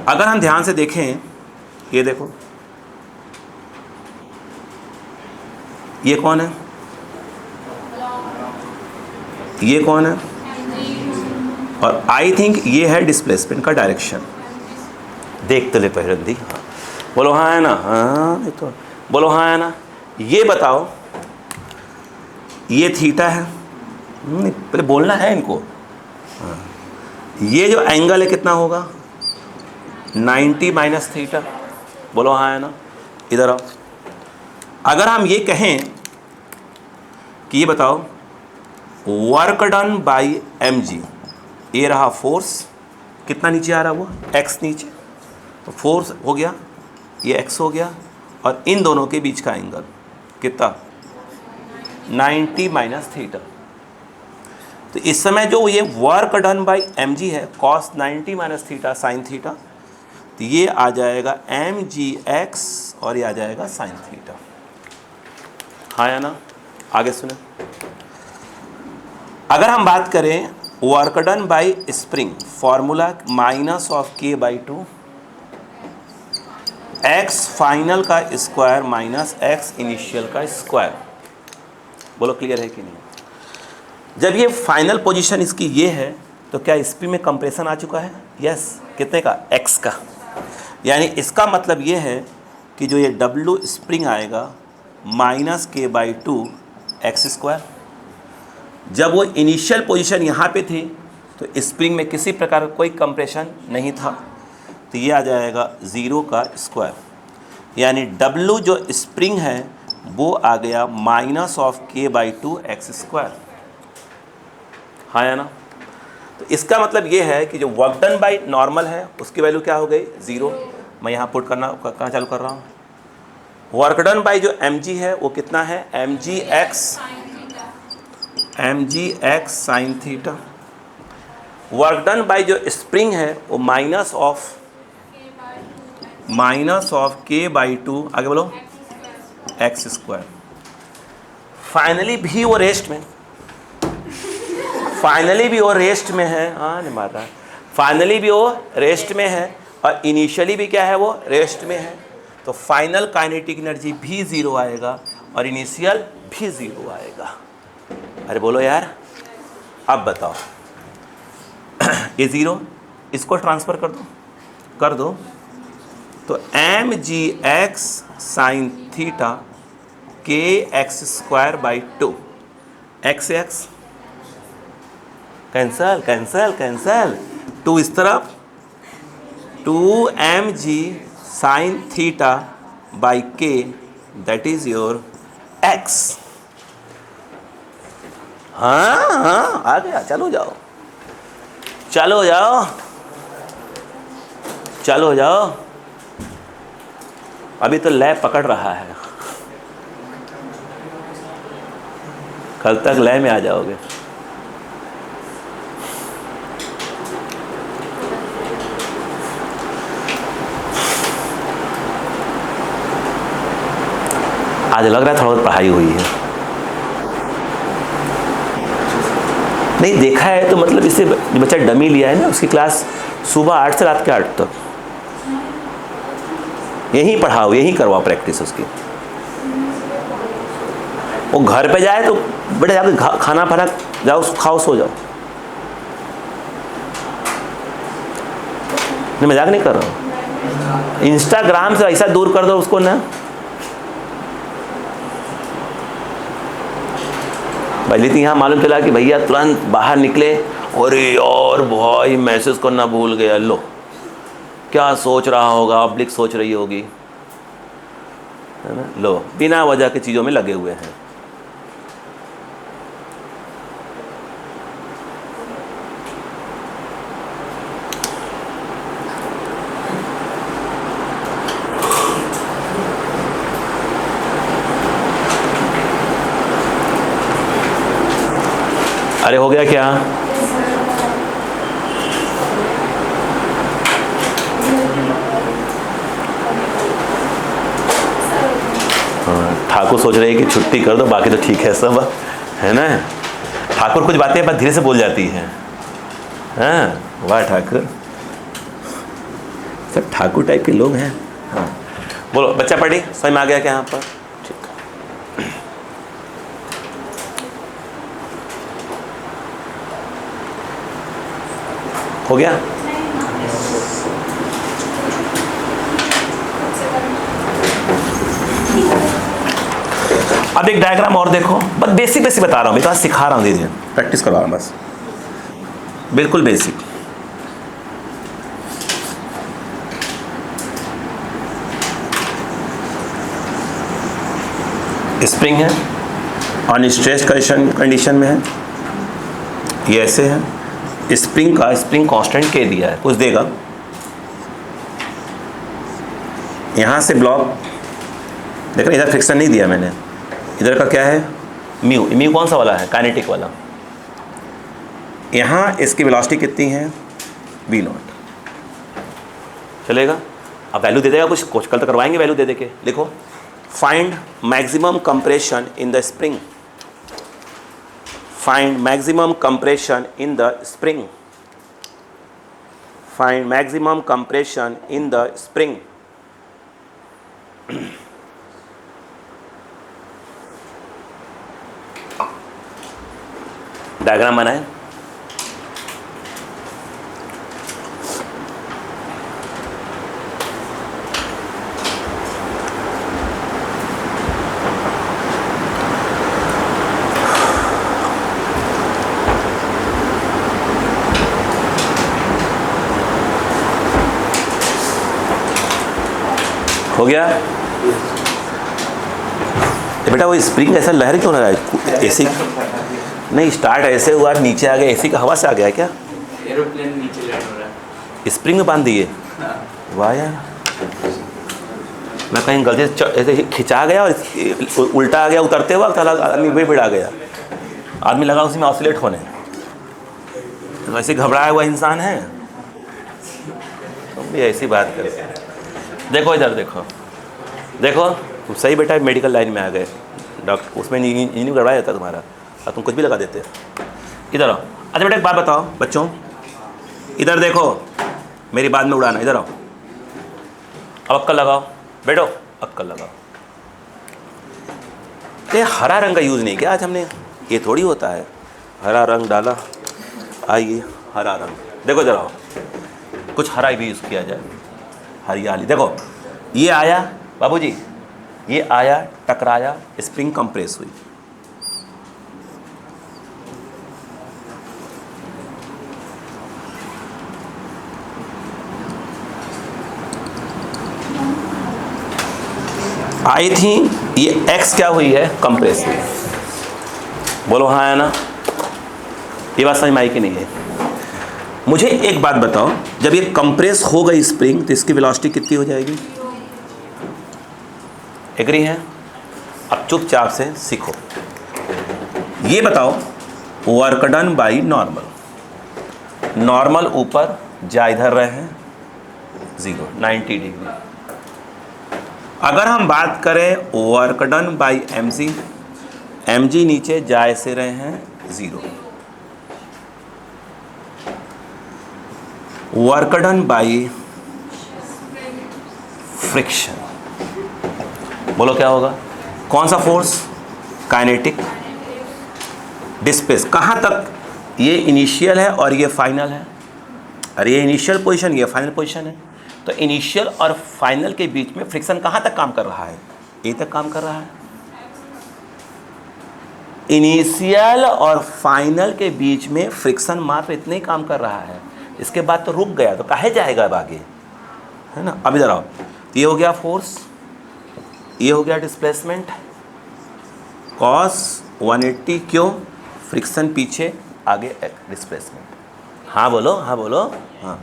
अगर हम ध्यान से देखें, ये देखो ये कौन है, ये कौन है, और आई थिंक ये है डिस्प्लेसमेंट का डायरेक्शन। देखते ले पहले दी, हाँ बोलो हाँ है ना, हाँ तो बोलो हाँ है ना। ये बताओ, ये थीटा है, पहले बोलना है इनको। हाँ, ये जो एंगल है कितना होगा, 90 माइनस थीटा। बोलो हाँ है ना। इधर आओ, अगर हम ये कहें कि ये बताओ वर्क डन बाई mg, ये रहा फोर्स, कितना नीचे आ रहा वो x नीचे, तो फोर्स हो गया, ये x हो गया, और इन दोनों के बीच का एंगल कितना, 90 माइनस थीटा। तो इस समय जो ये वर्क डन बाई mg है, cos 90 minus theta sine theta, तो ये आ जाएगा mgx और ये आ जाएगा साइन थीटा। हाँ या ना। आगे सुने, अगर हम बात करें work done by spring, formula minus of k by 2, x final का स्क्वायर माइनस x इनिशियल का स्क्वायर। बोलो क्लियर है कि नहीं? जब ये फाइनल पोजीशन इसकी ये है तो क्या स्प्रिंग में कंप्रेशन आ चुका है? यस। कितने का? x का। यानी इसका मतलब ये है कि जो ये W स्प्रिंग आएगा -k/2 एक्स स्क्वायर। जब वो इनिशियल पोजीशन यहाँ पे थी तो स्प्रिंग में किसी प्रकार का कोई कंप्रेशन नहीं था, तो ये आ जाएगा 0 का स्क्वायर। यानी W जो स्प्रिंग है वो आ गया -k/2 एक्स स्क्वायर। हाँ या ना? तो इसका मतलब ये है कि जो वर्क डन बाई नॉर्मल है उसकी वैल्यू क्या हो गई? 0। मैं यहाँ पुट करना कहाँ चालू कर रहा हूँ? वर्क डन बाई जो mg है वो कितना है? mg x sine theta. Work done by जो स्प्रिंग है वो माइनस ऑफ k/2, आगे बोलो, एक्स स्क्वायर। फाइनली भी वो रेस्ट में, फाइनली भी वो रेस्ट में है। हाँ नहीं मार रहा, फाइनली भी वो रेस्ट में है और इनिशियली भी क्या है? वो रेस्ट में है। तो फाइनल काइनेटिक एनर्जी भी 0 आएगा और इनिशियल भी 0 आएगा। अरे बोलो यार, अब बताओ ये 0 इसको ट्रांसफ़र कर दो तो mgx sine theta kx²/2 x cancel 2 इस तरफ, 2mg sine theta by k, that is your x। हाँ आ गया। चलो जाओ। अभी तो लय पकड़ रहा है, कल तक लय में आ जाओगे। आज लग रहा है थोड़ा बहुत पढ़ाई हुई है। नहीं देखा है तो मतलब इससे बच्चा डमी लिया है ना, उसकी क्लास सुबह 8 से रात के 8 तक यहीं पढ़ाओ, यहीं करवाओ प्रैक्टिस उसकी। वो घर पे जाए तो बेटा जाके खाना फाना जाओ, खाओ, सो जाओ। नहीं मजाक नहीं कर रहा हूँ। इंस्टाग्राम से ऐसा दूर कर दो उसको ना, पहले तो यहाँ मालूम चला कि भैया तुरंत बाहर निकले और यार भाई मैसेज करना भूल गया। लो क्या सोच रहा होगा, पब्लिक सोच रही होगी, है ना। लो बिना वजह की चीज़ों में लगे हुए हैं। अरे हो गया क्या? ठाकुर सोच रहे हैं कि छुट्टी कर दो, बाकी तो ठीक है सब, है ना। ठाकुर कुछ बातें बस धीरे से बोल जाती हैं। हाँ वाह ठाकुर, सब ठाकुर टाइप के लोग हैं। हाँ बोलो बच्चा पढ़ी, समझ में आ गया क्या यहाँ पर? ठीक, हो गया। अब एक डायग्राम और देखो, बस बेसिक बता रहा हूँ, मैं तो सिखा रहा हूँ, धीरे प्रैक्टिस करवा रहा हूँ बस, बिल्कुल बेसिक। स्प्रिंग है, अनस्ट्रेस्ड कंडीशन में है, ये ऐसे है। स्प्रिंग कांस्टेंट के दिया है, कुछ देगा। यहाँ से ब्लॉक देखो, इधर फ्रिक्शन नहीं दिया मैंने, इधर का क्या है? म्यू कौन सा वाला है? काइनेटिक वाला। यहाँ इसकी वेलोसिटी कितनी है? v0। चलेगा? अब वैल्यू दे देगा, कुछ कल तक करवाएंगे वैल्यू दे के। लिखो find maximum compression in the spring, find maximum compression in the spring, find maximum compression in the spring. Diagram बनाए। हो गया? बेटा वो स्प्रिंग ऐसा लहर क्यों लगा है? एसी नहीं, स्टार्ट ऐसे हुआ, नीचे आ गया, एसी का हवा से आ गया क्या? एरोप्लेन नीचे लैंड हो रहा है। स्प्रिंग में बांध दिए? वाह यार, मैं कहीं गलती से ऐसे खिंचा गया और उल्टा आ गया, उतरते वक्त आदमी भिड़ आ गया, आदमी लगा उसी में ऑसिलेट होने। तो ऐसे घबराया हुआ इंसान है, तुम भी ऐसी बात करते। देखो इधर देखो, देखो तुम सही बेटा मेडिकल लाइन में आ गए, डॉक्टर उसमें इंजीनियरिंग करवाया जाता तुम्हारा, और तुम कुछ भी लगा देते। इधर आओ। अच्छा बेटा एक बात बताओ बच्चों, इधर देखो, मेरी बात में उड़ाना, इधर आओ। अब अक्कल लगाओ बेटो, अक्कल लगाओ। ये हरा रंग का यूज़ नहीं किया आज हमने, ये थोड़ी होता है हरा रंग डाला, आइए हरा रंग, देखो इधर आओ, कुछ हरा भी यूज़ किया जाए, हरियाली। देखो ये आया बाबूजी, ये आया, टकराया, स्प्रिंग कंप्रेस हुई। आई थी, ये एक्स क्या हुई है? कंप्रेस हुई। बोलो हाँ है ना? ये बात समझ में आई कि नहीं है? मुझे एक बात बताओ, जब ये कंप्रेस हो गई स्प्रिंग तो इसकी वेलोसिटी कितनी हो जाएगी? एग्री है? अब चुपचाप से सीखो। ये बताओ, work done by normal, normal ऊपर जा इधर रहे हैं 0 90 डिग्री। अगर हम बात करें work done by mg, mg नीचे जा ऐसे रहे हैं 0। वर्क डन बाई फ्रिक्शन, बोलो क्या होगा? कौन सा फोर्स? काइनेटिक। डिस्प्लेस कहाँ तक? ये इनिशियल है और ये फाइनल है, और ये इनिशियल पोजीशन, ये फाइनल पोजीशन है। तो इनिशियल और फाइनल के बीच में फ्रिक्शन कहाँ तक काम कर रहा है? ए तक काम कर रहा है। इनिशियल और फाइनल के बीच में फ्रिक्शन मात्र इतने ही काम कर रहा है, इसके बाद तो रुक गया, तो काहे जाएगा अब आगे, है ना? अब इधर आओ, ये हो गया फोर्स, ये हो गया डिस्प्लेसमेंट, कॉस 180, क्यों? फ्रिक्शन पीछे, आगे डिस्प्लेसमेंट। हाँ बोलो, हाँ बोलो, हाँ।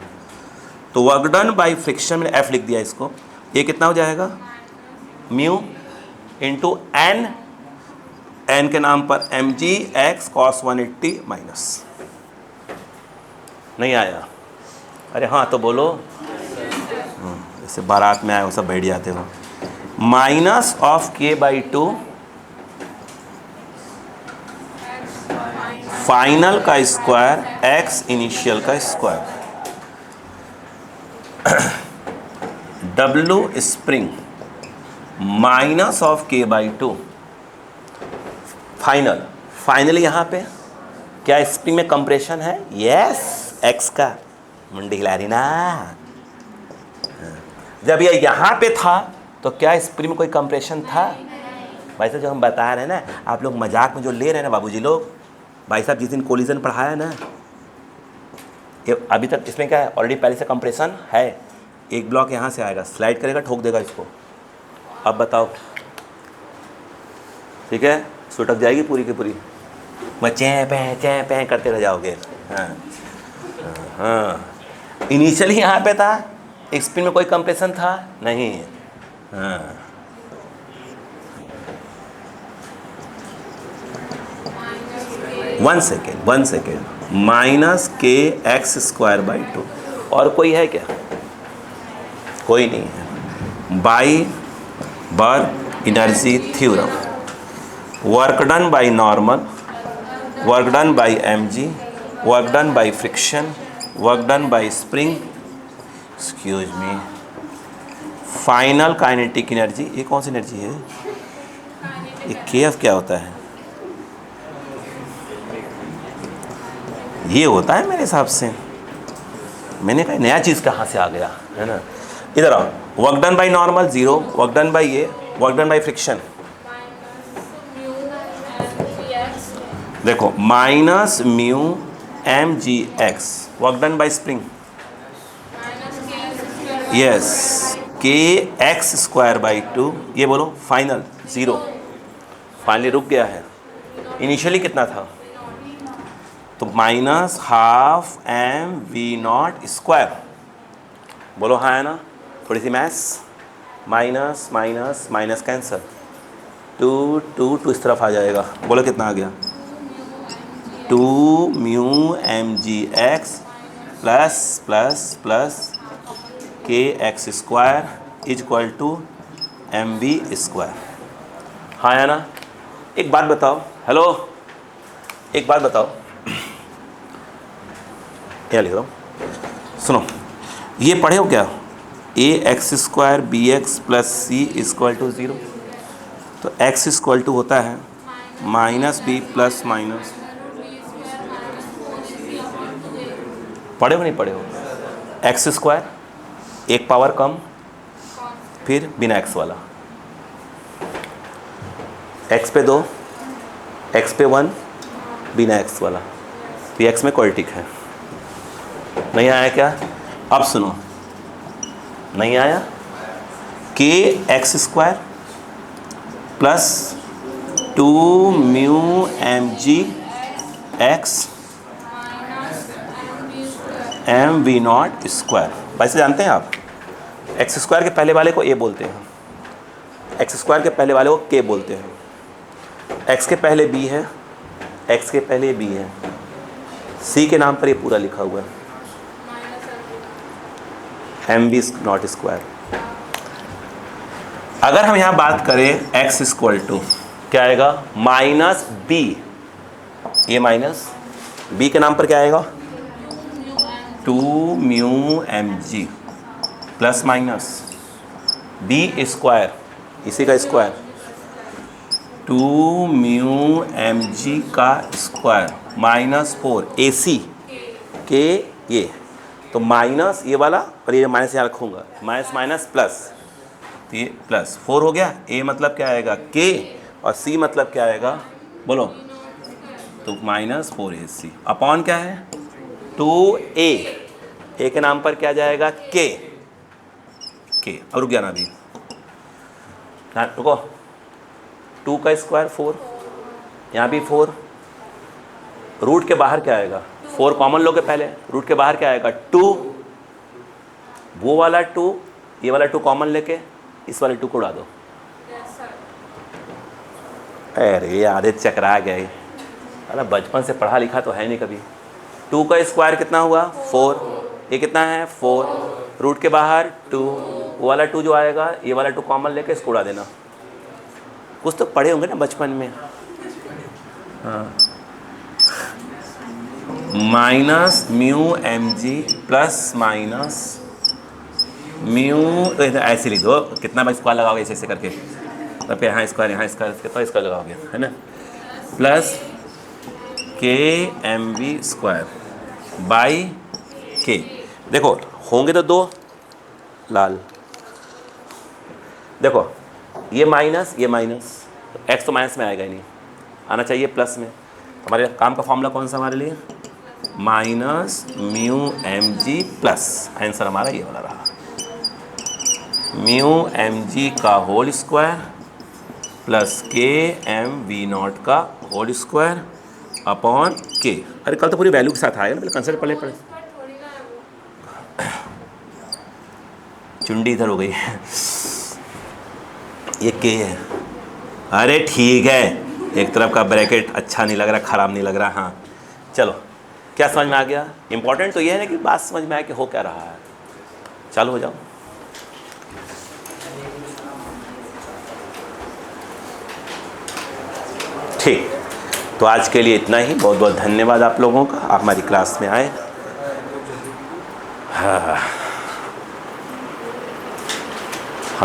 तो वर्क डन बाई फ्रिक्शन, मैंने एफ लिख दिया इसको, ये कितना हो जाएगा? म्यू इंटू एन, एन के नाम पर mg x cos 180 माइनस। नहीं आया? अरे हाँ तो बोलो, जैसे बारात में आए हो सब बैठ जाते हो। Minus of k by 2 final का स्क्वायर x इनिशियल का square. W spring minus of k by 2 final. Final यहाँ पे क्या स्प्रिंग में कंप्रेशन है? यस, x का मुंडी हिला रही ना। जब ये यहाँ पे था तो क्या स्प्रिंग में कोई कंप्रेशन था? भाई साहब जो हम बता रहे हैं ना, आप लोग मजाक में जो ले रहे हैं ना बाबूजी लोग, भाई साहब जिस दिन कोलिजन पढ़ाया ना, ये अभी तक इसमें क्या है? ऑलरेडी पहले से कंप्रेशन है। एक ब्लॉक यहाँ से आएगा, स्लाइड करेगा, ठोक देगा इसको। अब बताओ, ठीक है? सुटक जाएगी पूरी की पूरी, मैं चैं पैं करते रह जाओगे। हाँ हाँ, इनिशियली यहाँ पे था, स्पिन में कोई कंप्रेशन था नहीं। हाँ one second, minus k x square by 2, और कोई है क्या? कोई नहीं है। By work energy theorem, work done by normal, work done by mg, work done by friction, work done by spring, excuse me, final kinetic energy. ये कौन सी energy है? ये kf क्या होता है? ये होता है मेरे हिसाब से। मैंने कहा नया चीज़ कहाँ से आ गया, है ना। इधर आओ, work done by normal 0, work done by ये, वर्क डन बाई फ्रिक्शन। देखो minus mu M G x, work done by spring, yes, k x square by 2, ये बोलो फाइनल 0, फाइनली रुक गया है। इनिशियली कितना था, तो minus half M we not square, बोलो हाँ है ना। थोड़ी सी maths, minus minus minus cancel, 2 इस तरफ आ जाएगा, बोलो कितना आ गया, 2 mu M G X plus plus plus K x square is equal to M V square, हाँ है ना। एक बात बताओ, हेलो, एक बात बताओ, क्या लिख रहा हूँ, सुनो, ये पढ़े हो क्या, A X square B X plus C equal to 0, तो एक्स इक्वल टू होता है माइनस बी प्लस माइनस, पढ़े हो नहीं पढ़े हो, एक्स स्क्वायर एक पावर कम, फिर बिना एक्स वाला, एक्स पे 2, एक्स पे 1, बिना एक्स वाला, तो एक्स में क्वाड्रेटिक है। नहीं आया क्या, अब सुनो, नहीं आया, k x square plus 2 mu M G x m we not square, वैसे जानते हैं आप, एक्स स्क्वायर के पहले वाले को ए बोलते हैं, एक्स स्क्वायर के पहले वाले को के बोलते हैं, एक्स के पहले बी है, एक्स के पहले बी है, सी के नाम पर ये पूरा लिखा हुआ है, एम बी नॉट स्क्वायर। अगर हम यहाँ बात करें एक्स इक्वल टू क्या आएगा, माइनस बी, ये माइनस बी के नाम पर क्या आएगा, 2 mu M g plus minus b square, इसी का स्क्वायर, 2 म्यू एम जी का स्क्वायर माइनस 4 ए सी के, ये तो माइनस ये वाला और ये माइनस यहाँ रखूँगा, माइनस माइनस प्लस, तो ये प्लस 4 हो गया, ए मतलब क्या आएगा के, और सी मतलब क्या आएगा, बोलो, तो माइनस 4ac अपॉन क्या है 2a, ए के नाम पर क्या जाएगा के, अब रुक गया ना अभी, रुको, 2 का स्क्वायर 4, यहाँ भी 4, रूट के बाहर क्या आएगा, 4 कॉमन लो के पहले, रूट के बाहर क्या आएगा 2, वो वाला 2, ये वाला 2 कॉमन लेके इस वाले 2 को उड़ा दो। अरे आधे चकरा गए, अरे बचपन से पढ़ा लिखा तो है नहीं कभी। 2 का स्क्वायर कितना हुआ 4, ये कितना है 4, रूट के बाहर 2, वो वाला 2 जो आएगा ये वाला 2 कॉमन लेके इसको उड़ा देना। कुछ तो पढ़े होंगे ना बचपन में। हाँ, minus mu M g plus minus mu, तो ऐसे लिख दो, कितना बार स्क्वायर लगाओगे ऐसे ऐसे करके, तो फिर यहाँ स्क्वायर कितना स्क्वायर लगाओगे, है ना, plus k m V square by के। देखो होंगे तो 2 लाल, देखो ये माइनस ये माइनस, एक्स तो माइनस में आएगा ही नहीं, आना चाहिए प्लस में। हमारे काम का फॉर्मूला कौन सा हमारे लिए, minus mu M g plus, answer हमारा ये वाला रहा, म्यू एम जी का whole square plus k m we naught का होल स्क्वायर अपॉन के। अरे कल तो पूरी वैल्यू के साथ आएगा ना, पहले कंसेप्ट पढ़े चुंडी इधर हो गई ये के है। अरे ठीक है, एक तरफ का ब्रैकेट अच्छा नहीं लग रहा, ख़राब नहीं लग रहा। हाँ चलो, क्या समझ में आ गया? इंपॉर्टेंट तो ये है ना कि बात समझ में आए कि हो क्या रहा है। चालू हो जाओ। ठीक, तो आज के लिए इतना ही। बहुत बहुत धन्यवाद आप लोगों का, आप हमारी क्लास में आए।